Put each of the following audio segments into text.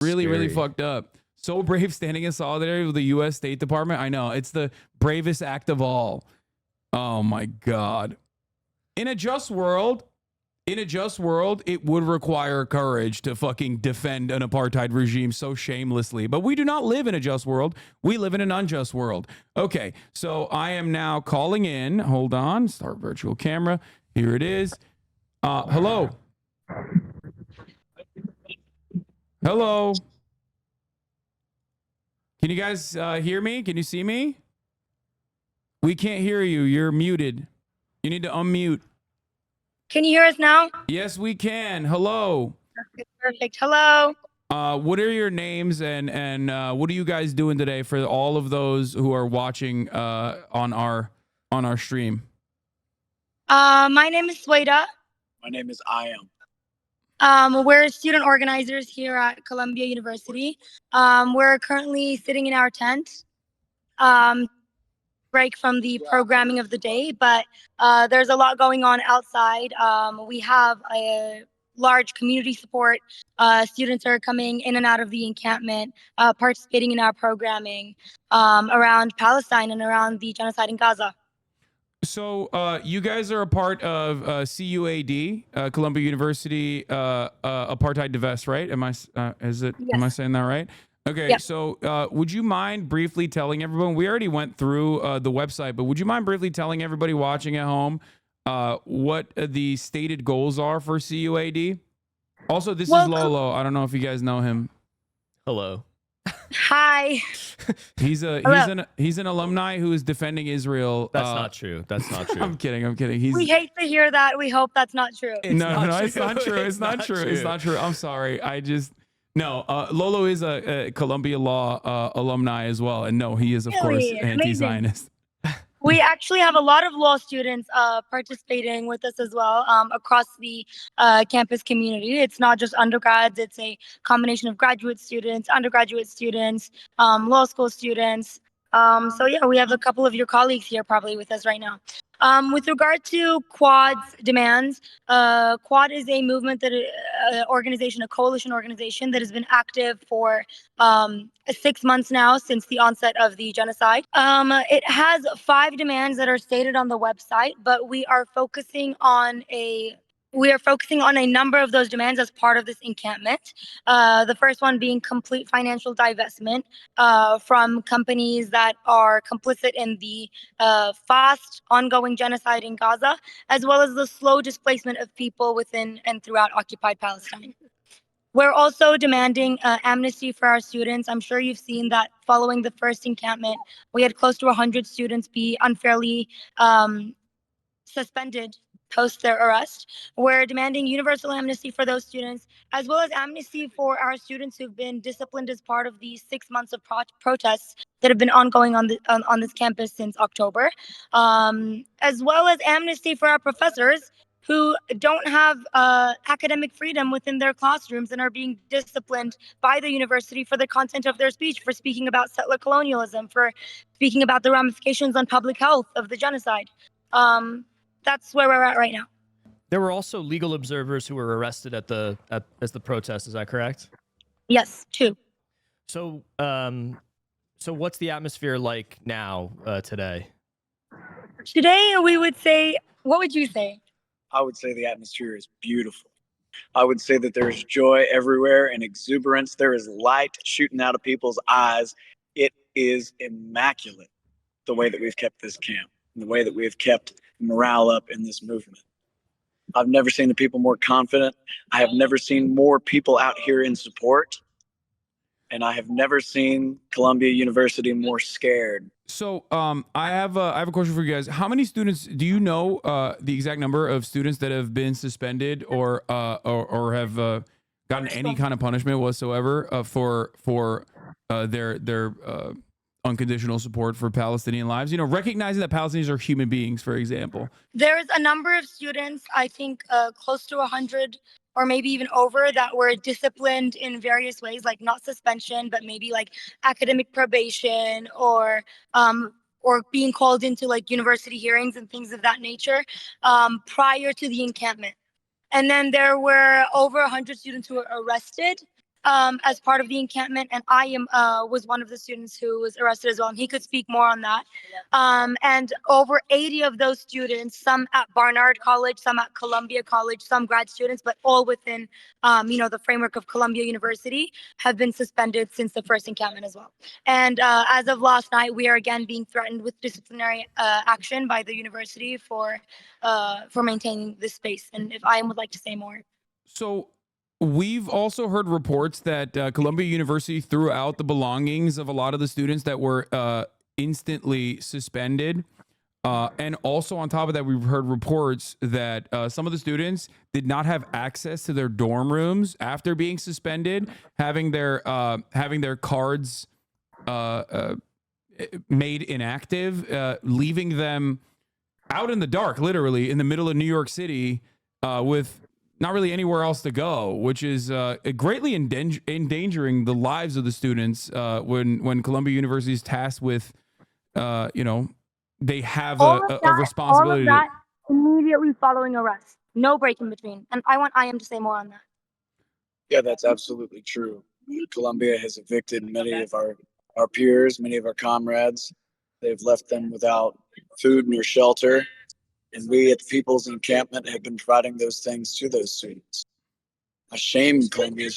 Really, really Scary. fucked up. So brave, standing in solidarity with the U.S. State Department. I know, it's the bravest act of all. Oh my God. In a just world, it would require courage to fucking defend an apartheid regime so shamelessly. But we do not live in a just world. We live in an unjust world. Okay, so I am now calling in. Hold on. Start virtual camera. Here it is. Hello. Hello. Can you guys hear me? Can you see me? We can't hear you. You're muted. You need to unmute. Can you hear us now? Yes, we can. Hello. Okay, perfect. Hello. What are your names and what are you guys doing today for all of those who are watching on our stream? My name is Sweda. My name is Iam. We're student organizers here at Columbia University. We're currently sitting in our tent, break from the programming of the day, but there's a lot going on outside. We have a large community support. Students are coming in and out of the encampment, participating in our programming around Palestine and around the genocide in Gaza. So you guys are a part of CUAD, Columbia University Apartheid Divest, right? Am I Yes. am I saying that right? Okay, Yep. so would you mind briefly telling everyone? We already went through the website, but would you mind briefly telling everybody watching at home what the stated goals are for CUAD? Also, this is Lolo. I don't know if you guys know him. Hello. Hi. He's an alumni who is defending Israel. That's not true. That's not true. I'm kidding. We hate to hear that. We hope that's not true. No, it's not true. It's not true. It's not true. I'm sorry. Lolo is a Columbia Law alumni as well, and no, he is of course anti-Zionist. We actually have a lot of law students participating with us as well across the campus community. It's not just undergrads, it's a combination of graduate students, undergraduate students, law school students. So yeah, we have a couple of your colleagues here probably with us right now. With regard to Quad's demands, Quad is a movement that organization, a coalition organization that has been active for 6 months now since the onset of the genocide. It has 5 demands that are stated on the website, but we are focusing on a number of those demands as part of this encampment. The first one being complete financial divestment from companies that are complicit in the fast ongoing genocide in Gaza, as well as the slow displacement of people within and throughout occupied Palestine. We're also demanding amnesty for our students. I'm sure you've seen that following the first encampment, we had close to 100 students be unfairly suspended post their arrest. We're demanding universal amnesty for those students, as well as amnesty for our students who've been disciplined as part of the 6 months of protests that have been ongoing on this campus since October, as well as amnesty for our professors who don't have academic freedom within their classrooms and are being disciplined by the university for the content of their speech, for speaking about settler colonialism, for speaking about the ramifications on public health of the genocide. That's where we're at right now. There were also legal observers who were arrested as the protest. Is that correct? Yes, 2. So, so what's the atmosphere like now today? Today, we would say, what would you say? I would say the atmosphere is beautiful. I would say that there's joy everywhere and exuberance. There is light shooting out of people's eyes. It is immaculate, the way that we've kept this camp, and the way that we've kept morale up in this movement. I've never seen the people more confident. I have never seen more people out here in support. And I have never seen Columbia University more scared. So I have a question for you guys. How many students do you know the exact number of students that have been suspended or have gotten any kind of punishment whatsoever for their unconditional support for Palestinian lives? You know, recognizing that Palestinians are human beings, for example. There's a number of students, I think close to 100 or maybe even over, that were disciplined in various ways, like not suspension, but maybe like academic probation or being called into like university hearings and things of that nature prior to the encampment. And then there were over 100 students who were arrested as part of the encampment, and I was one of the students who was arrested as well, and he could speak more on that. And over 80 of those students, some at Barnard College, some at Columbia College, some grad students, but all within the framework of Columbia University, have been suspended since the first encampment as well. And as of last night, we are again being threatened with disciplinary action by the university for maintaining this space. And if I would like to say more. So we've also heard reports that Columbia University threw out the belongings of a lot of the students that were instantly suspended. And also on top of that, we've heard reports that some of the students did not have access to their dorm rooms after being suspended, having their cards made inactive, leaving them out in the dark, literally in the middle of New York City, with not really anywhere else to go, which is greatly endangering the lives of the students when Columbia University is tasked with, they have a responsibility. All of that immediately following arrest. No break in between. And I want IM to say more on that. Yeah, that's absolutely true. Columbia has evicted many of our peers, many of our comrades. They've left them without food nor shelter. And we at the People's Encampment have been providing those things to those students. I shame Columbia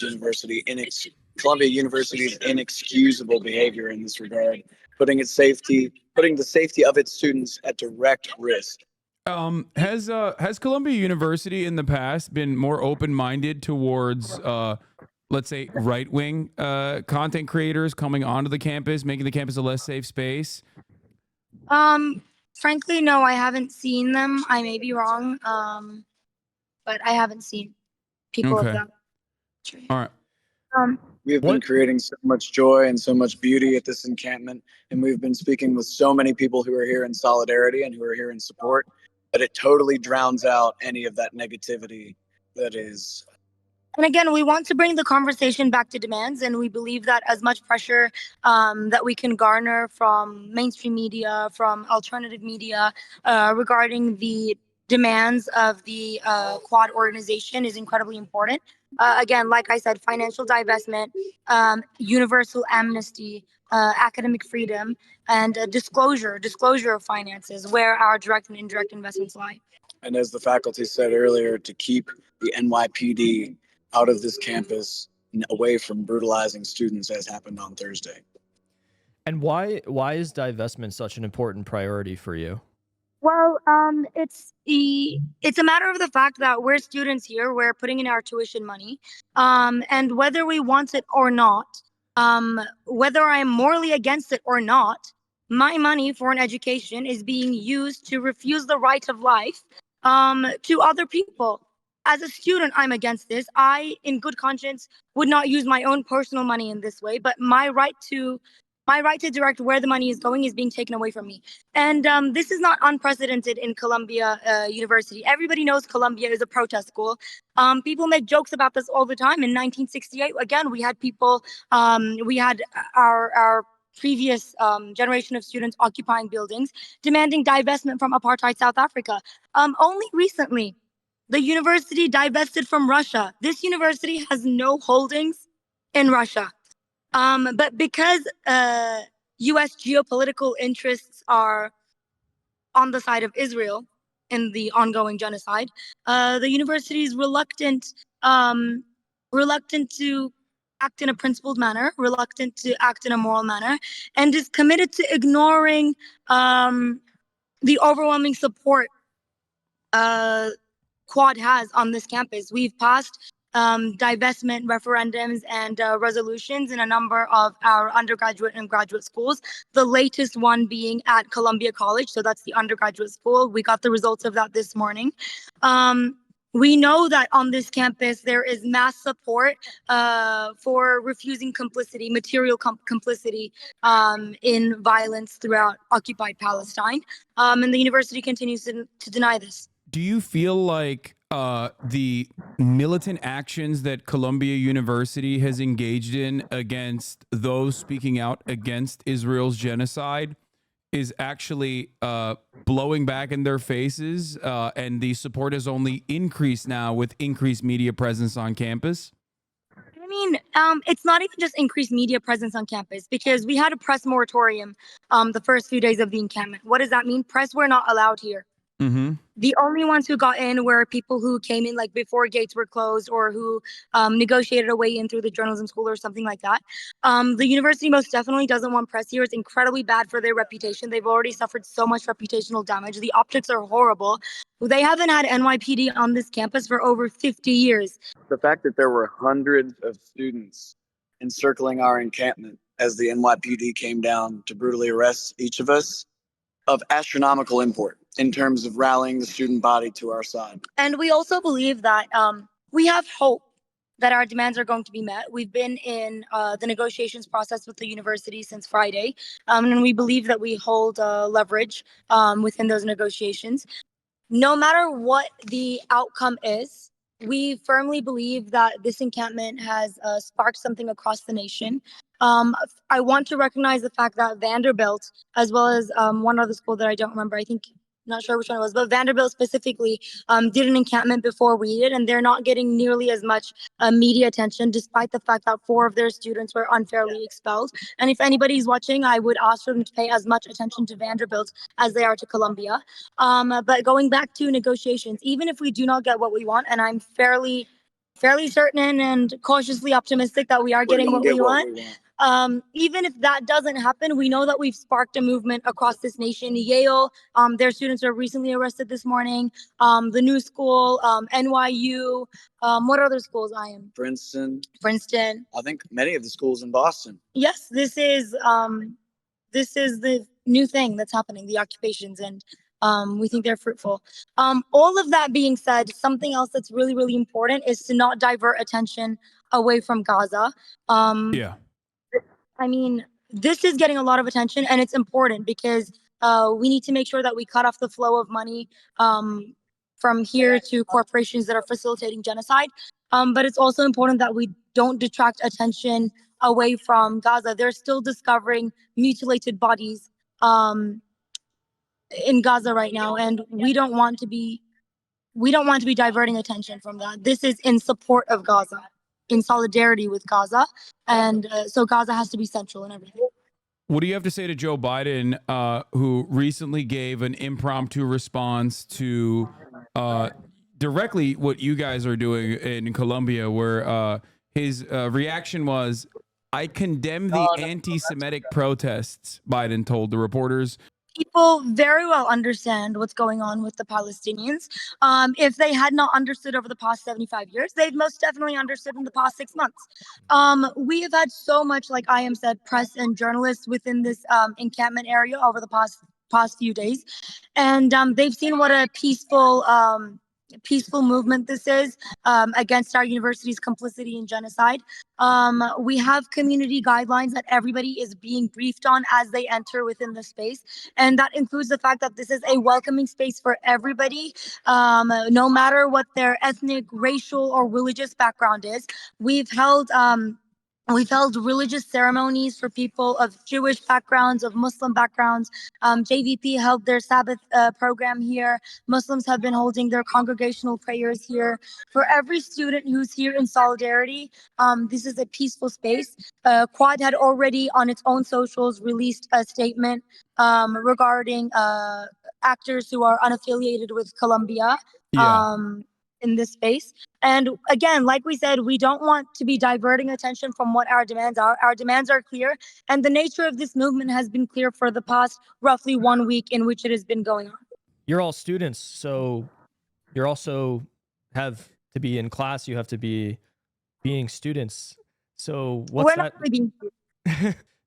University's inexcusable behavior in this regard, putting the safety of its students at direct risk. Has Columbia University in the past been more open-minded towards let's say right-wing content creators coming onto the campus, making the campus a less safe space? Frankly, no, I haven't seen them. I may be wrong, but I haven't seen people of that. All right. We have been creating so much joy and so much beauty at this encampment, and we've been speaking with so many people who are here in solidarity and who are here in support, that it totally drowns out any of that negativity that is. And again, we want to bring the conversation back to demands, and we believe that as much pressure that we can garner from mainstream media, from alternative media, regarding the demands of the Quad organization is incredibly important. Again, like I said, financial divestment, universal amnesty, academic freedom, and disclosure of finances, where our direct and indirect investments lie. And as the faculty said earlier, to keep the NYPD out of this campus and away from brutalizing students, as happened on Thursday. And why is divestment such an important priority for you? Well, it's a matter of the fact that we're students here, we're putting in our tuition money, and whether we want it or not, whether I'm morally against it or not, my money for an education is being used to refuse the right of life to other people. As a student, I'm against this. I, in good conscience, would not use my own personal money in this way, but my right to direct where the money is going is being taken away from me. And this is not unprecedented in Columbia University. Everybody knows Columbia is a protest school. People make jokes about this all the time. In 1968, again, we had people, we had our previous generation of students occupying buildings, demanding divestment from apartheid South Africa. Only recently, the university divested from Russia. This university has no holdings in Russia. But because U.S. geopolitical interests are on the side of Israel in the ongoing genocide, the university is reluctant to act in a principled manner, reluctant to act in a moral manner, and is committed to ignoring the overwhelming support Quad has on this campus. We've passed divestment referendums and resolutions in a number of our undergraduate and graduate schools, the latest one being at Columbia College. So that's the undergraduate school. We got the results of that this morning. We know that on this campus, there is mass support for refusing complicity, material complicity in violence throughout occupied Palestine. And the university continues to deny this. Do you feel like the militant actions that Columbia University has engaged in against those speaking out against Israel's genocide is actually blowing back in their faces, and the support has only increased now with increased media presence on campus? I mean, it's not even just increased media presence on campus because we had a press moratorium the first few days of the encampment. What does that mean? Press were not allowed here. Mm-hmm. The only ones who got in were people who came in like before gates were closed or who negotiated a way in through the journalism school or something like that. The university most definitely doesn't want press here. It's incredibly bad for their reputation. They've already suffered so much reputational damage. The optics are horrible. They haven't had NYPD on this campus for over 50 years. The fact that there were hundreds of students encircling our encampment as the NYPD came down to brutally arrest each of us of astronomical import in terms of rallying the student body to our side. And we also believe that we have hope that our demands are going to be met. We've been in the negotiations process with the university since Friday, and we believe that we hold leverage within those negotiations. No matter what the outcome is, we firmly believe that this encampment has sparked something across the nation. I want to recognize the fact that Vanderbilt, as well as one other school that I don't remember, not sure which one it was, but Vanderbilt specifically did an encampment before we did, and they're not getting nearly as much media attention, despite the fact that 4 of their students were unfairly expelled. And if anybody's watching, I would ask for them to pay as much attention to Vanderbilt as they are to Columbia. But going back to negotiations, even if we do not get what we want, and I'm fairly certain and cautiously optimistic that we are getting what we want. Even if that doesn't happen, we know that we've sparked a movement across this nation. Yale, their students were recently arrested this morning. The new school, NYU, what other schools I am? Princeton. Princeton. I think many of the schools in Boston. Yes, this is the new thing that's happening, the occupations, and we think they're fruitful. All of that being said, something else that's really, really important is to not divert attention away from Gaza. Yeah. I mean, this is getting a lot of attention, and it's important because we need to make sure that we cut off the flow of money from here to corporations that are facilitating genocide. But it's also important that we don't detract attention away from Gaza. They're still discovering mutilated bodies in Gaza right now, and we don't want to be diverting attention from that. This is in support of Gaza, in solidarity with Gaza, and so Gaza has to be central in everything. What do you have to say to Joe Biden, who recently gave an impromptu response to directly what you guys are doing in Colombia, where his reaction was, "I condemn the anti-Semitic protests," Biden told the reporters. People very well understand what's going on with the Palestinians. If they had not understood over the past 75 years, they've most definitely understood in the past 6 months. We have had so much, like I am said, press and journalists within this encampment area over the past few days, and they've seen what a peaceful movement this is against our university's complicity in genocide. We have community guidelines that everybody is being briefed on as they enter within the space, and that includes the fact that this is a welcoming space for everybody, no matter what their ethnic, racial, or religious background is. We've held religious ceremonies for people of Jewish backgrounds, of Muslim backgrounds. JVP held their Sabbath program here. Muslims have been holding their congregational prayers here. For every student who's here in solidarity, this is a peaceful space. Quad had already on its own socials released a statement regarding actors who are unaffiliated with Colombia. In this space. And again, like we said, we don't want to be diverting attention from what our demands are. Our demands are clear, and the nature of this movement has been clear for the past roughly 1 week in which it has been going on. You're all students, so you're also have to be in class. You have to be being students. So what's We're not really being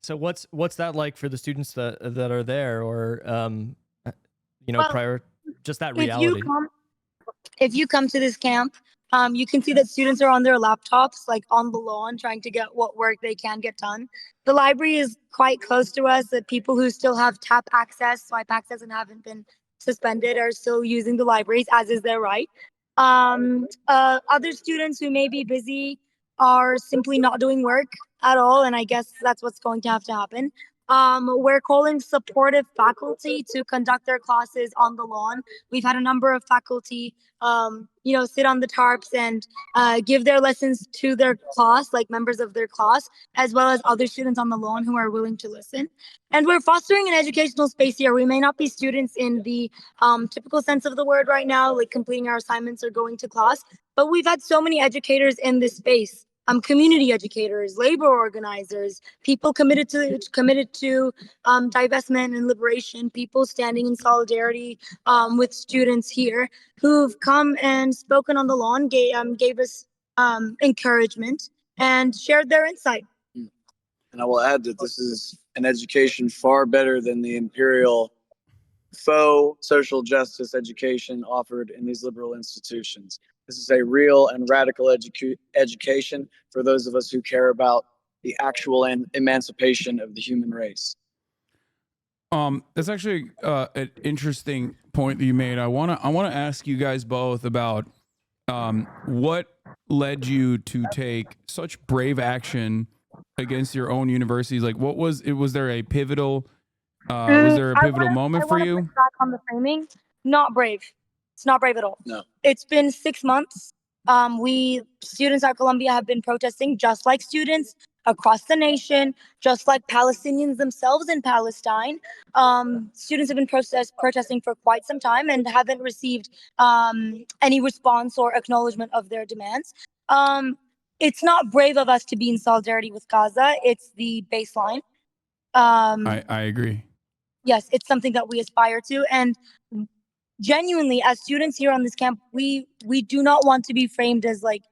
so what's that like for the students that are there, or Well, prior just that reality? If you come to this camp, you can see that students are on their laptops, like on the lawn, trying to get what work they can get done. The library is quite close to us. That people who still have swipe access, and haven't been suspended are still using the libraries, as is their right. Other students who may be busy are simply not doing work at all, and I guess that's what's going to have to happen. We're calling supportive faculty to conduct their classes on the lawn. We've had a number of faculty, sit on the tarps and give their lessons to their class, like members of their class, as well as other students on the lawn who are willing to listen. And we're fostering an educational space here. We may not be students in the typical sense of the word right now, like completing our assignments or going to class, but we've had so many educators in this space. Community educators, labor organizers, people committed to divestment and liberation, people standing in solidarity with students here who've come and spoken on the lawn, gave us encouragement and shared their insight. And I will add that this is an education far better than the imperial faux social justice education offered in these liberal institutions. This is a real and radical education for those of us who care about the actual emancipation of the human race. That's actually an interesting point that you made. I wanna ask you guys both about what led you to take such brave action against your own universities. Like, what was it? Was there a pivotal moment for you? Back on the framing, not brave. It's not brave at all. No. It's been 6 months. We students at Columbia have been protesting just like students across the nation, just like Palestinians themselves in Palestine. Students have been protesting for quite some time and haven't received any response or acknowledgement of their demands. It's not brave of us to be in solidarity with Gaza. It's the baseline. I agree. Yes, it's something that we aspire to. And genuinely, as students here on this camp, we do not want to be framed as like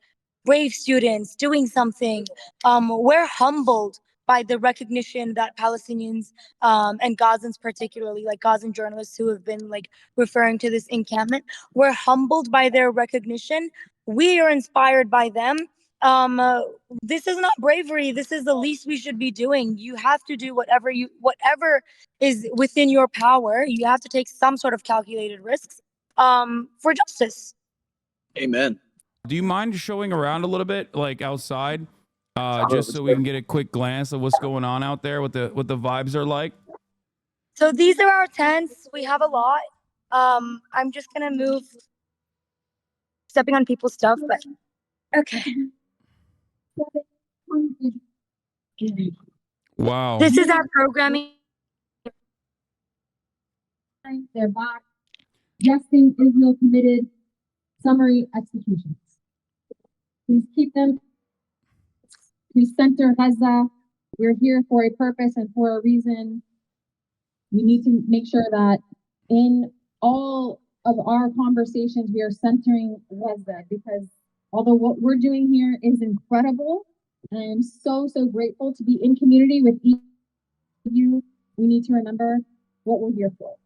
brave students doing something. We're humbled by the recognition that Palestinians and Gazans, particularly like Gazan journalists who have been like referring to this encampment, we're humbled by their recognition. We are inspired by them. This is not bravery. This is the least we should be doing. You have to do whatever is within your power. You have to take some sort of calculated risks for justice. Amen. Do you mind showing around a little bit, like outside, just so we can get a quick glance of what's going on out there, what the vibes are like? So these are our tents. We have a lot. I'm just gonna move, stepping on people's stuff, but okay. Wow. This is our programming. They're back. Jesting Israel committed summary executions. Please keep them. We center Gaza. We're here for a purpose and for a reason. We need to make sure that in all of our conversations, we are centering Gaza, because although what we're doing here is incredible, and I am so, so grateful to be in community with each of you, we need to remember what we're here for.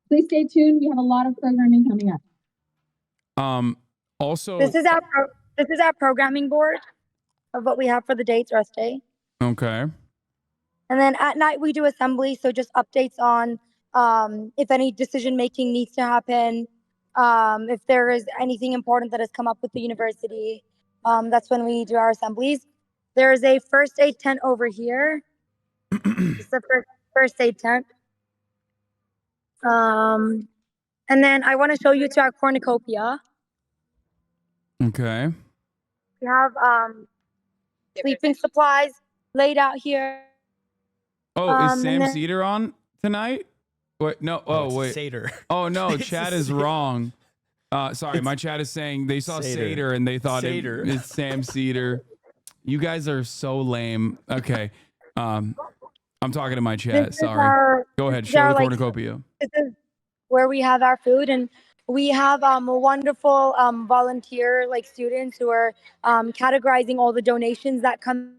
Please stay tuned. We have a lot of programming coming up. Also, This is our programming board of what we have for the dates, rest day. okay. And then at night we do assembly, so just updates on if any decision making needs to happen, if there is anything important that has come up with the university. That's when we do our assemblies. There is a first aid tent over here. It's the first aid tent. And then I want to show you to our cornucopia. Okay. We have sleeping supplies laid out here. Oh, is Sam and then- Cedar on tonight? Wait, no. Oh, it's wait. Seder. Oh no, It's chat a is Seder. wrong. Sorry, my chat is saying they saw Seder. Seder and they thought Seder. it's Sam Cedar. You guys are so lame. Okay. I'm talking to my chat. This is Sorry. Go ahead. this is Show our, the like, cornucopia. This is where we have our food, and we have a wonderful volunteer like students who are categorizing all the donations that come,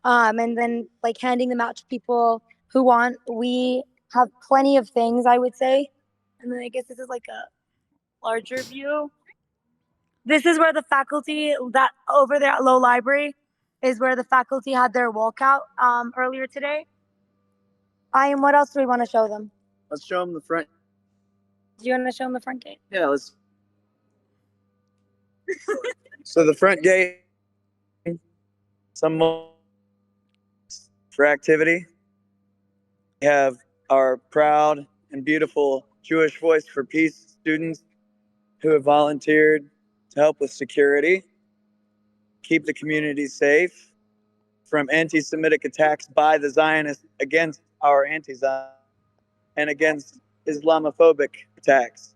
and then like handing them out to people who want. We have plenty of things, I would say, and then I guess this is like a larger view. This is where the faculty, that over there at Low Library, is where the faculty had their walkout earlier today. What else do we want to show them? Let's show them the front. Do you want to show them the front gate? Yeah, let's. So the front gate, some for activity. We have our proud and beautiful Jewish Voice for Peace students who have volunteered to help with security, keep the community safe from anti-Semitic attacks by the Zionists against our anti-Zionists and against Islamophobic attacks.